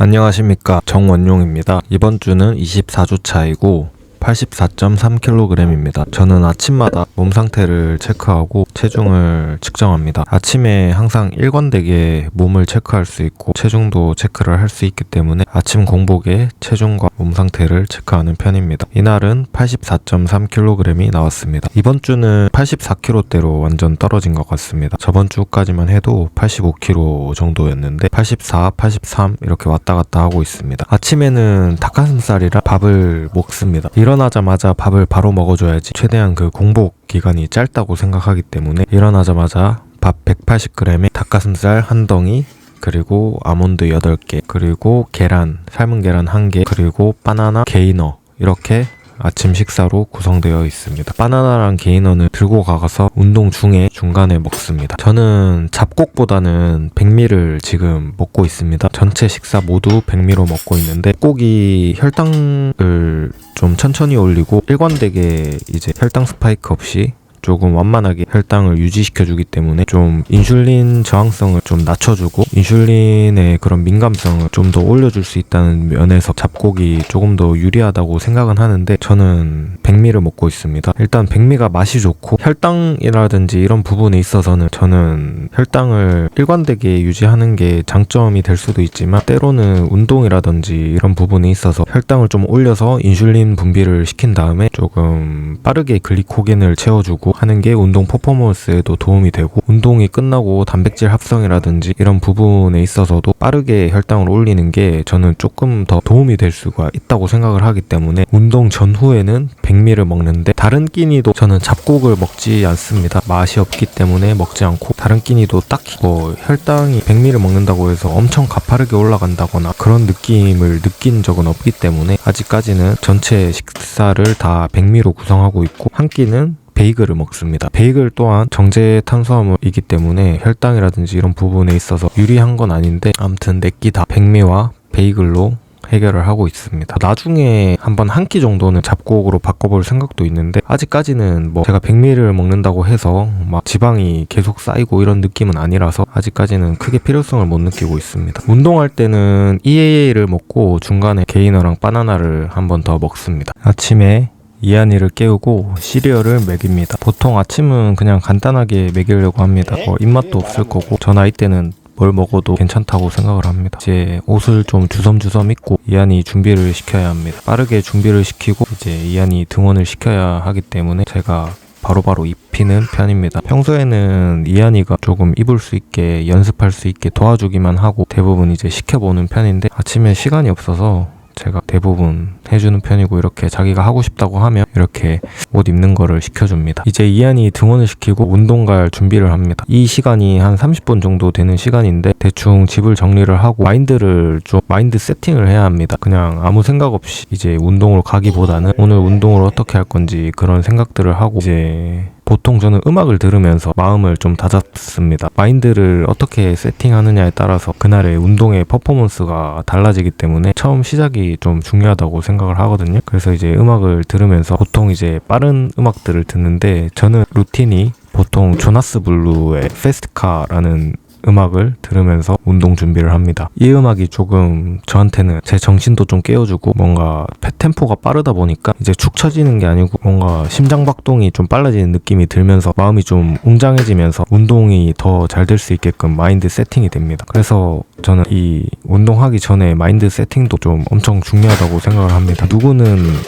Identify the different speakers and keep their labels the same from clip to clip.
Speaker 1: 안녕하십니까, 정원용입니다. 이번 주는 24주차이고 84.3kg입니다. 저는 아침마다 몸 상태를 체크하고 체중을 측정합니다. 아침에 항상 일관되게 몸을 체크할 수 있고 체중도 체크를 할 수 있기 때문에 아침 공복에 체중과 몸 상태를 체크하는 편입니다. 이날은 84.3kg이 나왔습니다. 이번 주는 84kg대로 완전 떨어진 것 같습니다. 저번 주까지만 해도 85kg 정도였는데 84, 83 이렇게 왔다 갔다 하고 있습니다. 아침에는 닭가슴살이랑 밥을 먹습니다. 일어나자마자 밥을 바로 먹어줘야지 최대한 그 공복 기간이 짧다고 생각하기 때문에 일어나자마자 밥 180g에 닭가슴살 한 덩이, 그리고 아몬드 8개, 그리고 계란, 삶은 계란 1개, 그리고 바나나 게이너, 이렇게 아침 식사로 구성되어 있습니다. 바나나랑 게이너는 들고 가서 운동 중에 중간에 먹습니다. 저는 잡곡보다는 백미를 지금 먹고 있습니다. 전체 식사 모두 백미로 먹고 있는데 꼭이 혈당을 좀 천천히 올리고 일관되게 이제 혈당 스파이크 없이 조금 완만하게 혈당을 유지시켜주기 때문에 좀 인슐린 저항성을 좀 낮춰주고 인슐린의 그런 민감성을 좀 더 올려줄 수 있다는 면에서 잡곡이 조금 더 유리하다고 생각은 하는데 저는 백미를 먹고 있습니다. 일단 백미가 맛이 좋고 혈당이라든지 이런 부분에 있어서는 저는 혈당을 일관되게 유지하는 게 장점이 될 수도 있지만 때로는 운동이라든지 이런 부분에 있어서 혈당을 좀 올려서 인슐린 분비를 시킨 다음에 조금 빠르게 글리코겐을 채워주고 하는 게 운동 퍼포먼스에도 도움이 되고 운동이 끝나고 단백질 합성이라든지 이런 부분에 있어서도 빠르게 혈당을 올리는 게 저는 조금 더 도움이 될 수가 있다고 생각을 하기 때문에 운동 전후에는 백미를 먹는데 다른 끼니도 저는 잡곡을 먹지 않습니다. 맛이 없기 때문에 먹지 않고 다른 끼니도 딱히 뭐 혈당이 백미를 먹는다고 해서 엄청 가파르게 올라간다거나 그런 느낌을 느낀 적은 없기 때문에 아직까지는 전체 식사를 다 백미로 구성하고 있고 한 끼는 베이글을 먹습니다. 베이글 또한 정제 탄수화물이기 때문에 혈당이라든지 이런 부분에 있어서 유리한 건 아닌데 아무튼 네 끼 다 백미와 베이글로 해결을 하고 있습니다. 나중에 한번 한 끼 정도는 잡곡으로 바꿔볼 생각도 있는데 아직까지는 뭐 제가 백미를 먹는다고 해서 막 지방이 계속 쌓이고 이런 느낌은 아니라서 아직까지는 크게 필요성을 못 느끼고 있습니다. 운동할 때는 EAA를 먹고 중간에 게이너랑 바나나를 한 번 더 먹습니다. 아침에 이한이를 깨우고 시리얼을 먹입니다. 보통 아침은 그냥 간단하게 먹이려고 합니다. 입맛도 없을 거고 저 나이 때는 뭘 먹어도 괜찮다고 생각을 합니다. 이제 옷을 좀 주섬주섬 입고 이한이 준비를 시켜야 합니다. 빠르게 준비를 시키고 이제 이한이 등원을 시켜야 하기 때문에 제가 바로바로 입히는 편입니다. 평소에는 이한이가 조금 입을 수 있게 연습할 수 있게 도와주기만 하고 대부분 이제 시켜보는 편인데 아침에 시간이 없어서 제가 대부분 해주는 편이고 이렇게 자기가 하고 싶다고 하면 이렇게 옷 입는 거를 시켜줍니다. 이제 이한이 등원을 시키고 운동 갈 준비를 합니다. 이 시간이 한 30분 정도 되는 시간인데 대충 집을 정리를 하고 마인드 세팅을 해야 합니다. 그냥 아무 생각 없이 이제 운동을 가기보다는 오늘 운동을 어떻게 할 건지 그런 생각들을 하고 이제 보통 저는 음악을 들으면서 마음을 좀 다잡습니다. 마인드를 어떻게 세팅하느냐에 따라서 그날의 운동의 퍼포먼스가 달라지기 때문에 처음 시작이 좀 중요하다고 생각을 하거든요. 그래서 이제 음악을 들으면서 보통 이제 빠른 음악들을 듣는데 저는 루틴이 보통 조나스 블루의 페스트카라는 음악을 들으면서 운동 준비를 합니다. 이 음악이 조금 저한테는 제 정신도 좀 깨워주고 뭔가 템포가 빠르다 보니까 이제 축 처지는 게 아니고 뭔가 심장박동이 좀 빨라지는 느낌이 들면서 마음이 좀 웅장해지면서 운동이 더 잘 될 수 있게끔 마인드 세팅이 됩니다. 그래서 저는 이 운동하기 전에 마인드 세팅도 좀 엄청 중요하다고 생각을 합니다.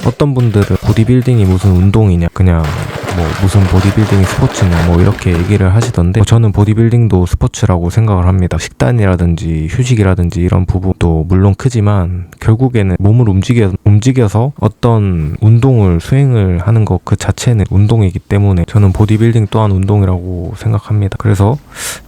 Speaker 1: 어떤 분들은 보디빌딩이 무슨 운동이냐 그냥 뭐 무슨 보디빌딩이 스포츠냐 뭐 이렇게 얘기를 하시던데 저는 보디빌딩도 스포츠라고 생각을 합니다. 식단이라든지 휴식이라든지 이런 부분도 물론 크지만 결국에는 몸을 움직여서 어떤 운동을 수행을 하는 것 그 자체는 운동이기 때문에 저는 보디빌딩 또한 운동이라고 생각합니다. 그래서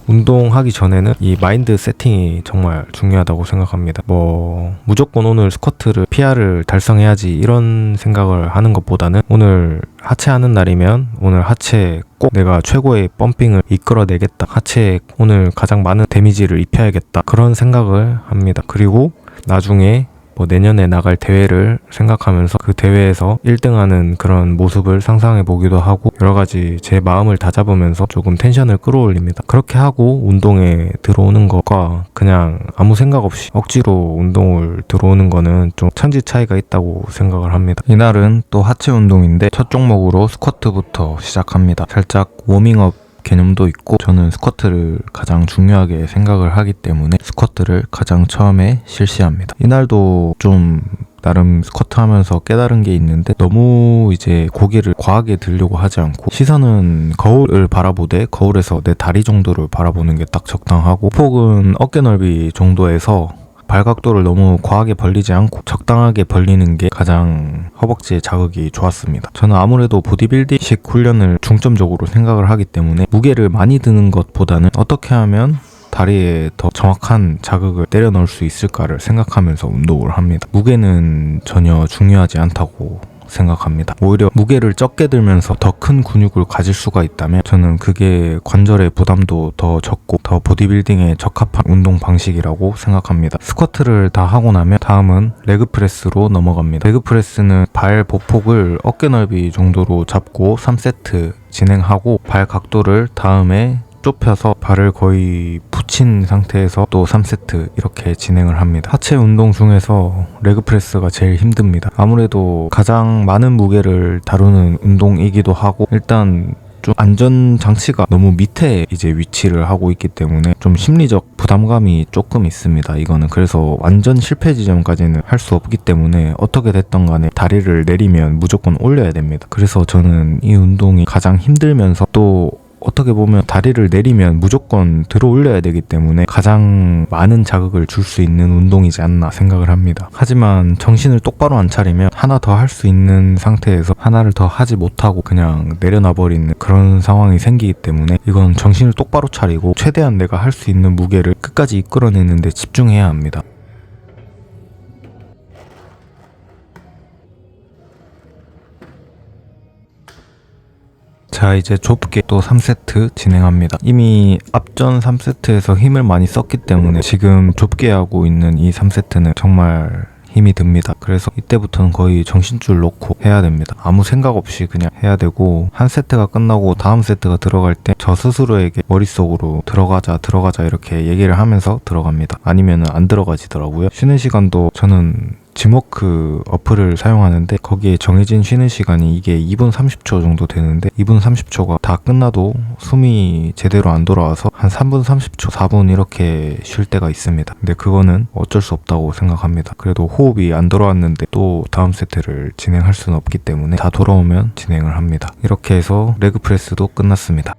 Speaker 1: 운동하기 전에는 이 마인드 세팅이 정말 중요하다고 생각합니다. 뭐 무조건 오늘 스쿼트를 PR을 달성해야지 이런 생각을 하는 것보다는 오늘 하체 하는 날이면 오늘 하체 꼭 내가 최고의 펌핑을 이끌어내겠다. 하체에 오늘 가장 많은 데미지를 입혀야겠다. 그런 생각을 합니다. 그리고 나중에 뭐 내년에 나갈 대회를 생각하면서 그 대회에서 1등하는 그런 모습을 상상해 보기도 하고 여러 가지 제 마음을 다잡으면서 조금 텐션을 끌어올립니다. 그렇게 하고 운동에 들어오는 것과 그냥 아무 생각 없이 억지로 운동을 들어오는 거는 좀 천지 차이가 있다고 생각을 합니다. 이날은 또 하체 운동인데 첫 종목으로 스쿼트부터 시작합니다. 살짝 워밍업 개념도 있고 저는 스쿼트를 가장 중요하게 생각을 하기 때문에 스쿼트를 가장 처음에 실시합니다. 이날도 좀 나름 스쿼트 하면서 깨달은 게 있는데 너무 이제 고개를 과하게 들려고 하지 않고 시선은 거울을 바라보되 거울에서 내 다리 정도를 바라보는 게 딱 적당하고 폭은 어깨 넓이 정도에서 발각도를 너무 과하게 벌리지 않고 적당하게 벌리는 게 가장 허벅지에 자극이 좋았습니다. 저는 아무래도 보디빌딩식 훈련을 중점적으로 생각을 하기 때문에 무게를 많이 드는 것보다는 어떻게 하면 다리에 더 정확한 자극을 때려 넣을 수 있을까를 생각하면서 운동을 합니다. 무게는 전혀 중요하지 않다고 생각합니다. 오히려 무게를 적게 들면서 더 큰 근육을 가질 수가 있다면 저는 그게 관절의 부담도 더 적고 더 보디빌딩에 적합한 운동 방식이라고 생각합니다. 스쿼트를 다 하고 나면 다음은 레그프레스로 넘어갑니다. 레그프레스는 발 보폭을 어깨 넓이 정도로 잡고 3세트 진행하고 발 각도를 다음에 좁혀서 발을 거의 붙인 상태에서 또 3세트 이렇게 진행을 합니다. 하체 운동 중에서 레그프레스가 제일 힘듭니다. 아무래도 가장 많은 무게를 다루는 운동이기도 하고 일단 좀 안전장치가 너무 밑에 이제 위치를 하고 있기 때문에 좀 심리적 부담감이 조금 있습니다. 이거는 그래서 완전 실패 지점까지는 할 수 없기 때문에 어떻게 됐던 간에 다리를 내리면 무조건 올려야 됩니다. 그래서 저는 이 운동이 가장 힘들면서 또 어떻게 보면 다리를 내리면 무조건 들어 올려야 되기 때문에 가장 많은 자극을 줄 수 있는 운동이지 않나 생각을 합니다. 하지만 정신을 똑바로 안 차리면 하나 더 할 수 있는 상태에서 하나를 더 하지 못하고 그냥 내려놔 버리는 그런 상황이 생기기 때문에 이건 정신을 똑바로 차리고 최대한 내가 할 수 있는 무게를 끝까지 이끌어내는 데 집중해야 합니다. 자, 이제 좁게 또 3세트 진행합니다. 이미 앞전 3세트에서 힘을 많이 썼기 때문에 지금 좁게 하고 있는 이 3세트는 정말 힘이 듭니다. 그래서 이때부터는 거의 정신줄 놓고 해야 됩니다. 아무 생각 없이 그냥 해야 되고 한 세트가 끝나고 다음 세트가 들어갈 때 저 스스로에게 머릿속으로 들어가자 이렇게 얘기를 하면서 들어갑니다. 아니면 안 들어가지더라고요. 쉬는 시간도 저는 지모크 어플을 사용하는데 거기에 정해진 쉬는 시간이 이게 2분 30초 정도 되는데 2분 30초가 다 끝나도 숨이 제대로 안 돌아와서 한 3분 30초, 4분 이렇게 쉴 때가 있습니다. 근데 그거는 어쩔 수 없다고 생각합니다. 그래도 호흡이 안 돌아왔는데 또 다음 세트를 진행할 수는 없기 때문에 다 돌아오면 진행을 합니다. 이렇게 해서 레그프레스도 끝났습니다.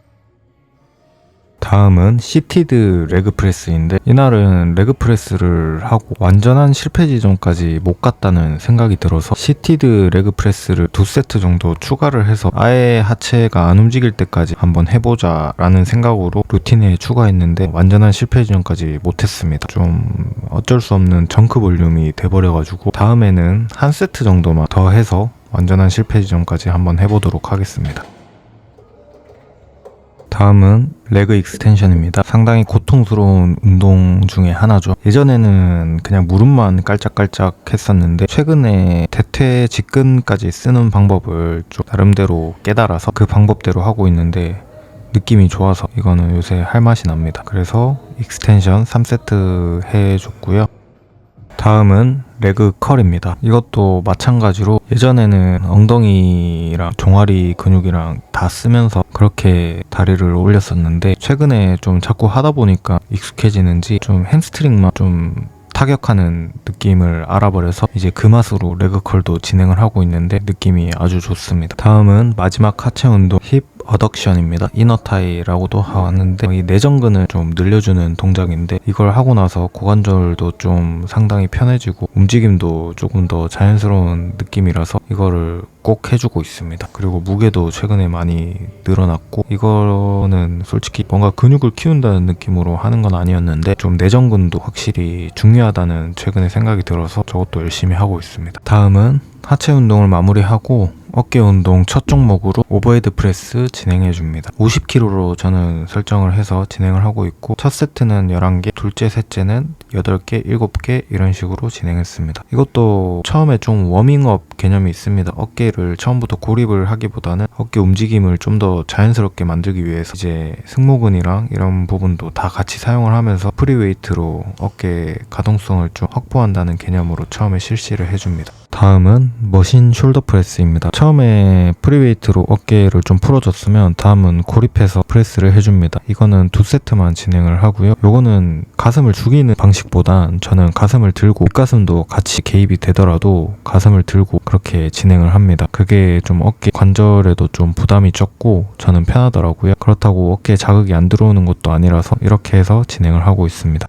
Speaker 1: 다음은 시티드 레그프레스인데 이날은 레그프레스를 하고 완전한 실패 지점까지 못 갔다는 생각이 들어서 시티드 레그프레스를 2세트 정도 추가를 해서 아예 하체가 안 움직일 때까지 한번 해보자 라는 생각으로 루틴에 추가했는데 완전한 실패 지점까지 못했습니다. 좀 어쩔 수 없는 정크 볼륨이 돼버려가지고 다음에는 한 세트 정도만 더 해서 완전한 실패 지점까지 한번 해보도록 하겠습니다. 다음은 레그 익스텐션입니다. 상당히 고통스러운 운동 중에 하나죠. 예전에는 그냥 무릎만 깔짝깔짝 했었는데 최근에 대퇴 직근까지 쓰는 방법을 좀 나름대로 깨달아서 그 방법대로 하고 있는데 느낌이 좋아서 이거는 요새 할 맛이 납니다. 그래서 익스텐션 3세트 해줬고요. 다음은 레그 컬입니다. 이것도 마찬가지로 예전에는 엉덩이랑 종아리 근육이랑 다 쓰면서 그렇게 다리를 올렸었는데 최근에 좀 자꾸 하다 보니까 익숙해지는지 좀 햄스트링만 좀 타격하는 느낌을 알아버려서 이제 그 맛으로 레그컬도 진행을 하고 있는데 느낌이 아주 좋습니다. 다음은 마지막 하체 운동 힙 어덕션입니다. 이너타이라고도 하는데 이 내전근을 좀 늘려주는 동작인데 이걸 하고 나서 고관절도 좀 상당히 편해지고 움직임도 조금 더 자연스러운 느낌이라서 이거를 꼭 해주고 있습니다. 그리고 무게도 최근에 많이 늘어났고 이거는 솔직히 뭔가 근육을 키운다는 느낌으로 하는 건 아니었는데 좀 내전근도 확실히 중요하다는 최근에 생각이 들어서 저것도 열심히 하고 있습니다. 다음은 하체 운동을 마무리하고 어깨 운동 첫 종목으로 오버헤드 프레스 진행해 줍니다. 50kg로 저는 설정을 해서 진행을 하고 있고, 첫 세트는 11개, 둘째, 셋째는 8개, 7개 이런 식으로 진행했습니다. 이것도 처음에 좀 워밍업 개념이 있습니다. 어깨를 처음부터 고립을 하기보다는 어깨 움직임을 좀 더 자연스럽게 만들기 위해서 이제 승모근이랑 이런 부분도 다 같이 사용을 하면서 프리웨이트로 어깨 가동성을 좀 확보한다는 개념으로 처음에 실시를 해줍니다. 다음은 머신 숄더 프레스입니다. 처음에 프리웨이트로 어깨를 좀 풀어줬으면 다음은 고립해서 프레스를 해줍니다. 이거는 2세트만 진행을 하고요. 요거는 가슴을 죽이는 방식보단 저는 가슴을 들고 윗가슴도 같이 개입이 되더라도 가슴을 들고 그렇게 진행을 합니다. 그게 좀 어깨 관절에도 좀 부담이 적고 저는 편하더라고요. 그렇다고 어깨에 자극이 안 들어오는 것도 아니라서 이렇게 해서 진행을 하고 있습니다.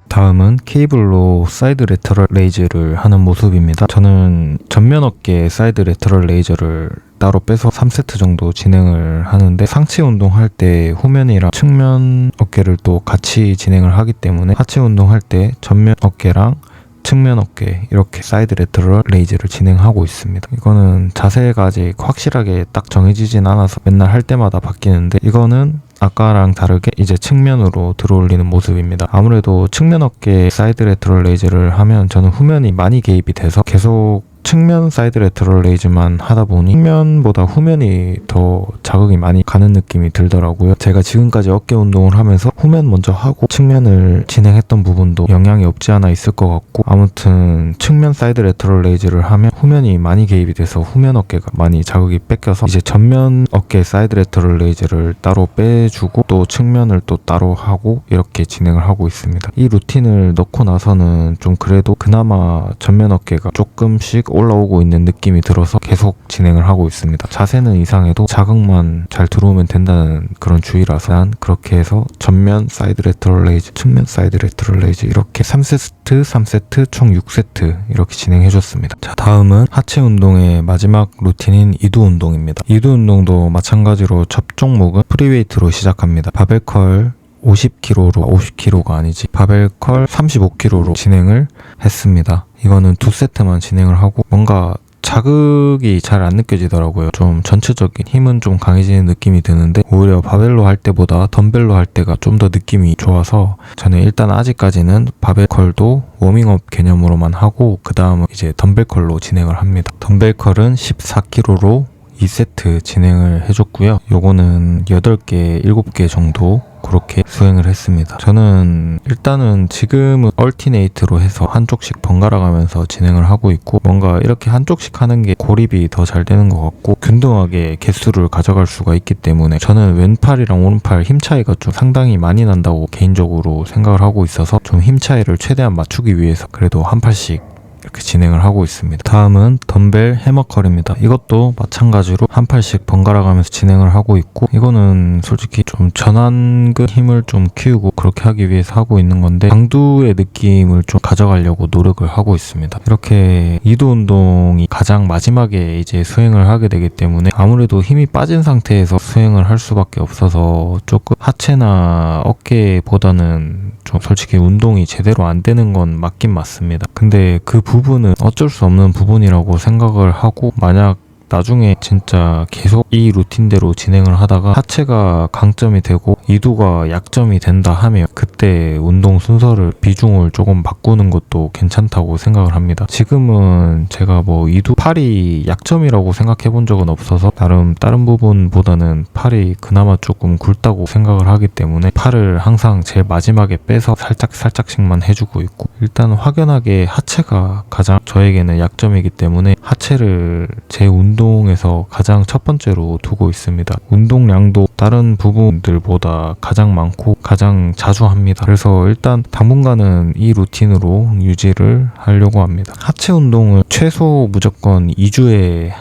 Speaker 1: 다음은 케이블로 사이드 레터럴 레이즈를 하는 모습입니다. 저는 전면 어깨 사이드 레터럴 레이저를 따로 빼서 3세트 정도 진행을 하는데, 상체 운동할 때 후면이랑 측면 어깨를 또 같이 진행을 하기 때문에 하체 운동할 때 전면 어깨랑 측면 어깨 이렇게 사이드 레터럴 레이즈를 진행하고 있습니다. 이거는 자세가 아직 확실하게 딱 정해지진 않아서 맨날 할 때마다 바뀌는데, 이거는 아까랑 다르게 이제 측면으로 들어올리는 모습입니다. 아무래도 측면 어깨 사이드 레터럴 레이즈를 하면 저는 후면이 많이 개입이 돼서 계속 측면 사이드 레터럴 레이즈만 하다 보니 측면보다 후면이 더 자극이 많이 가는 느낌이 들더라고요. 제가 지금까지 어깨 운동을 하면서 후면 먼저 하고 측면을 진행했던 부분도 영향이 없지 않아 있을 것 같고, 아무튼 측면 사이드 레터럴 레이즈를 하면 후면이 많이 개입이 돼서 후면 어깨가 많이 자극이 뺏겨서 이제 전면 어깨 사이드 레터럴 레이즈를 따로 빼주고 또 측면을 또 따로 하고 이렇게 진행을 하고 있습니다. 이 루틴을 넣고 나서는 좀 그래도 그나마 전면 어깨가 조금씩 올라오고 있는 느낌이 들어서 계속 진행을 하고 있습니다. 자세는 이상해도 자극만 잘 들어오면 된다는 그런 주의라서 난 그렇게 해서 전면 사이드 레터럴 레이즈, 측면 사이드 레터럴 레이즈 이렇게 3세트 총 6세트 이렇게 진행해 줬습니다. 자, 다음은 하체 운동의 마지막 루틴인 이두 운동입니다. 이두 운동도 마찬가지로 첫 종목은 프리웨이트로 시작합니다. 바벨 컬 50kg로 50kg가 아니지 바벨 컬 35kg로 진행을 했습니다. 이거는 2세트만 진행을 하고 뭔가 자극이 잘 안 느껴지더라고요. 좀 전체적인 힘은 좀 강해지는 느낌이 드는데 오히려 바벨로 할 때보다 덤벨로 할 때가 좀 더 느낌이 좋아서 저는 일단 아직까지는 바벨 컬도 워밍업 개념으로만 하고 그 다음은 이제 덤벨 컬로 진행을 합니다. 덤벨 컬은 14kg로 2세트 진행을 해줬고요. 요거는 8개, 7개 정도 그렇게 수행을 했습니다. 저는 일단은 지금은 얼티네이트로 해서 한쪽씩 번갈아 가면서 진행을 하고 있고, 뭔가 이렇게 한쪽씩 하는 게 고립이 더 잘 되는 것 같고 균등하게 개수를 가져갈 수가 있기 때문에 저는 왼팔이랑 오른팔 힘 차이가 좀 상당히 많이 난다고 개인적으로 생각을 하고 있어서 좀 힘 차이를 최대한 맞추기 위해서 그래도 한 팔씩 이렇게 진행을 하고 있습니다. 다음은 덤벨 해머컬입니다. 이것도 마찬가지로 한 팔씩 번갈아 가면서 진행을 하고 있고, 이거는 솔직히 좀 전완근 힘을 좀 키우고 그렇게 하기 위해서 하고 있는 건데 강두의 느낌을 좀 가져가려고 노력을 하고 있습니다. 이렇게 이두 운동이 가장 마지막에 이제 수행을 하게 되기 때문에 아무래도 힘이 빠진 상태에서 수행을 할 수밖에 없어서 조금 하체나 어깨보다는 좀 솔직히 운동이 제대로 안 되는 건 맞긴 맞습니다. 근데 그 부분은 어쩔 수 없는 부분이라고 생각을 하고, 만약 나중에 진짜 계속 이 루틴대로 진행을 하다가 하체가 강점이 되고 이두가 약점이 된다 하면 그때 운동 순서를 비중을 조금 바꾸는 것도 괜찮다고 생각을 합니다. 지금은 제가 뭐 이두 팔이 약점이라고 생각해 본 적은 없어서 나름 다른 부분보다는 팔이 그나마 조금 굵다고 생각을 하기 때문에 팔을 항상 제일 마지막에 빼서 살짝씩만 해주고 있고, 일단 확연하게 하체가 가장 저에게는 약점이기 때문에 하체를 제 운동에서 가장 첫 번째로 두고 있습니다. 운동량도 다른 부분들보다 가장 많고 가장 자주 합니다. 그래서 일단 당분간은 이 루틴으로 유지를 하려고 합니다. 하체 운동은 최소 무조건 2주에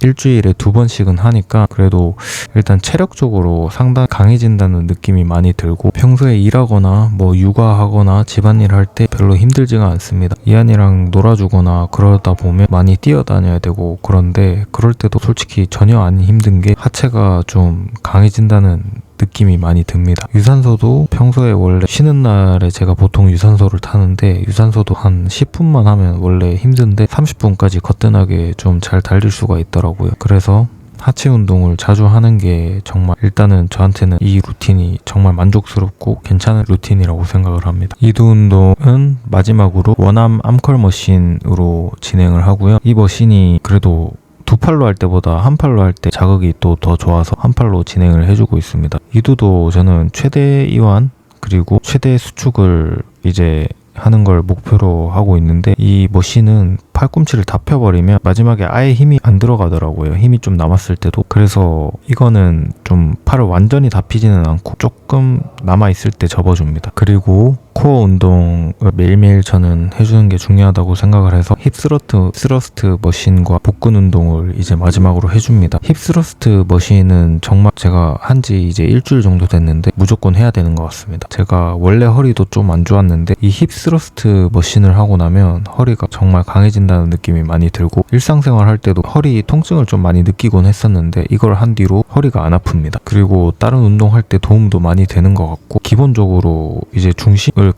Speaker 1: 일주일에 2번씩은 하니까 그래도 일단 체력적으로 상당히 강해진다는 느낌이 많이 들고, 평소에 일하거나 뭐 육아하거나 집안일 할 때 별로 힘들지가 않습니다. 이한이랑 놀아주거나 그러다 보면 많이 뛰어다녀야 되고 그런데 그럴 때도 솔직히 전혀 안 힘든 게 하체가 좀 강해진다는 느낌이 많이 듭니다. 유산소도 평소에 원래 쉬는 날에 제가 보통 유산소를 타는데 유산소도 한 10분만 하면 원래 힘든데 30분까지 거뜬하게 좀 잘 달릴 수가 있더라고요. 그래서 하체 운동을 자주 하는 게 정말 일단은 저한테는 이 루틴이 정말 만족스럽고 괜찮은 루틴이라고 생각을 합니다. 이두 운동은 마지막으로 원암 암컬 머신으로 진행을 하고요. 이 머신이 그래도 두 팔로 할 때보다 한 팔로 할 때 자극이 또 더 좋아서 한 팔로 진행을 해주고 있습니다. 이두도 저는 최대 이완 그리고 최대 수축을 이제 하는 걸 목표로 하고 있는데 이 머신은 팔꿈치를 다 펴버리면 마지막에 아예 힘이 안 들어가더라고요. 힘이 좀 남았을 때도. 그래서 이거는 좀 팔을 완전히 다 피지는 않고 조금 남아있을 때 접어줍니다. 그리고 코어 운동을 매일매일 저는 해주는 게 중요하다고 생각을 해서 힙스러스트 머신과 복근 운동을 이제 마지막으로 해줍니다. 힙스러스트 머신은 정말 제가 한지 이제 일주일 정도 됐는데 무조건 해야 되는 것 같습니다. 제가 원래 허리도 좀 안 좋았는데 이 힙스러스트 머신을 하고 나면 허리가 정말 강해진다는 느낌이 많이 들고 일상생활 할 때도 허리 통증을 좀 많이 느끼곤 했었는데 이걸 한 뒤로 허리가 안 아픕니다. 그리고 다른 운동할 때 도움도 많이 되는 것 같고 기본적으로 이제 중심을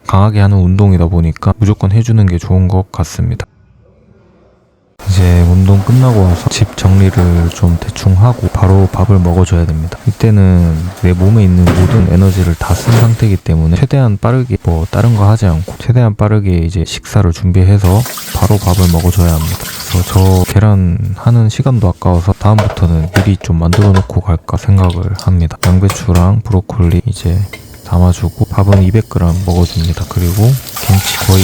Speaker 1: 강하게 하는 운동이다 보니까 무조건 해주는 게 좋은 것 같습니다. 이제 운동 끝나고 와서 집 정리를 좀 대충 하고 바로 밥을 먹어줘야 됩니다. 이때는 내 몸에 있는 모든 에너지를 다 쓴 상태이기 때문에 최대한 빠르게 뭐 다른 거 하지 않고 최대한 빠르게 이제 식사를 준비해서 바로 밥을 먹어줘야 합니다. 그래서 저 계란 하는 시간도 아까워서 다음부터는 미리 좀 만들어 놓고 갈까 생각을 합니다. 양배추랑 브로콜리 이제 담아주고 밥은 200g 먹어줍니다. 그리고 김치 거의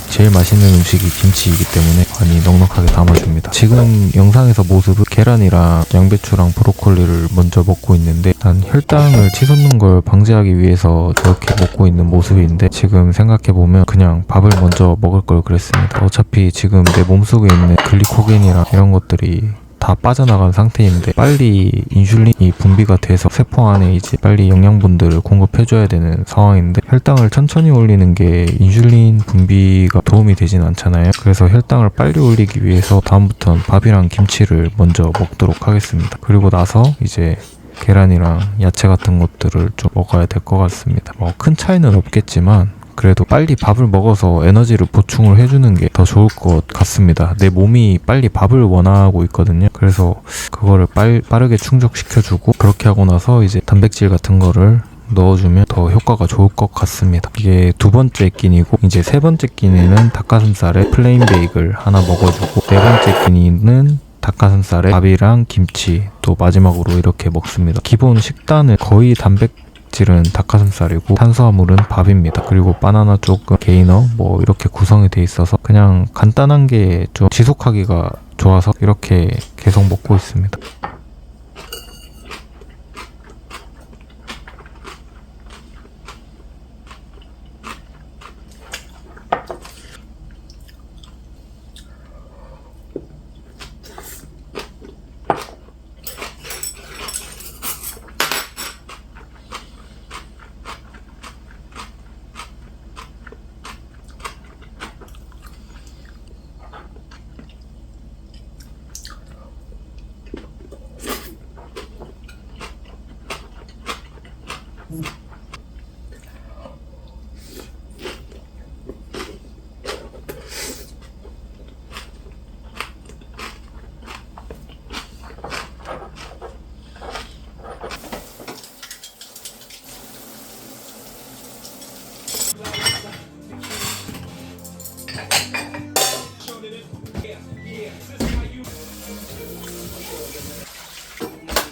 Speaker 1: 제일 맛있는 음식이 김치이기 때문에 많이 넉넉하게 담아줍니다. 지금 영상에서 모습은 계란이랑 양배추랑 브로콜리를 먼저 먹고 있는데 난 혈당을 치솟는 걸 방지하기 위해서 저렇게 먹고 있는 모습인데 지금 생각해보면 그냥 밥을 먼저 먹을 걸 그랬습니다. 어차피 지금 내 몸속에 있는 글리코겐이랑 이런 것들이 다 빠져나간 상태인데 빨리 인슐린이 분비가 돼서 세포 안에 이제 빨리 영양분들을 공급해줘야 되는 상황인데 혈당을 천천히 올리는 게 인슐린 분비가 도움이 되진 않잖아요. 그래서 혈당을 빨리 올리기 위해서 다음부터는 밥이랑 김치를 먼저 먹도록 하겠습니다. 그리고 나서 이제 계란이랑 야채 같은 것들을 좀 먹어야 될 것 같습니다. 큰 차이는 없겠지만 그래도 빨리 밥을 먹어서 에너지를 보충을 해주는 게 더 좋을 것 같습니다. 내 몸이 빨리 밥을 원하고 있거든요. 그래서 그거를 빠르게 충족시켜주고 그렇게 하고 나서 이제 단백질 같은 거를 넣어주면 더 효과가 좋을 것 같습니다. 이게 두 번째 끼니고 이제 세 번째 끼니는 닭가슴살에 플레인 베이글 하나 먹어주고 네 번째 끼니는 닭가슴살에 밥이랑 김치 또 마지막으로 이렇게 먹습니다. 기본 식단은 거의 단백질은 닭가슴살이고 탄수화물은 밥입니다. 그리고 바나나 조금 게이너 뭐 이렇게 구성이 돼 있어서 그냥 간단한 게 좀 지속하기가 좋아서 이렇게 계속 먹고 있습니다.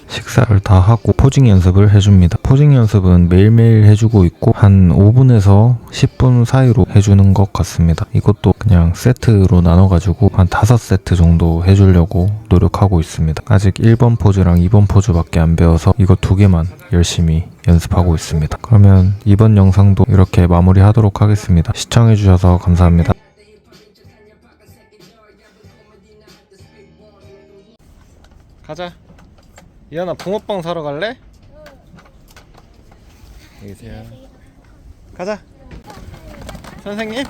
Speaker 1: 식사를 다 하고 포징 연습을 해줍니다. 포징 연습은 매일매일 해주고 있고 한 5분에서 10분 사이로 해주는 것 같습니다. 이것도 그냥 세트로 나눠가지고 한 5세트 정도 해주려고 노력하고 있습니다. 아직 1번 포즈랑 2번 포즈밖에 안 배워서 이거 2개만 열심히 연습하고 있습니다. 그러면 이번 영상도 이렇게 마무리하도록 하겠습니다. 시청해주셔서 감사합니다. 가자. 이현아, 붕어빵 사러 갈래? 여기 계세요. 가자. 선생님.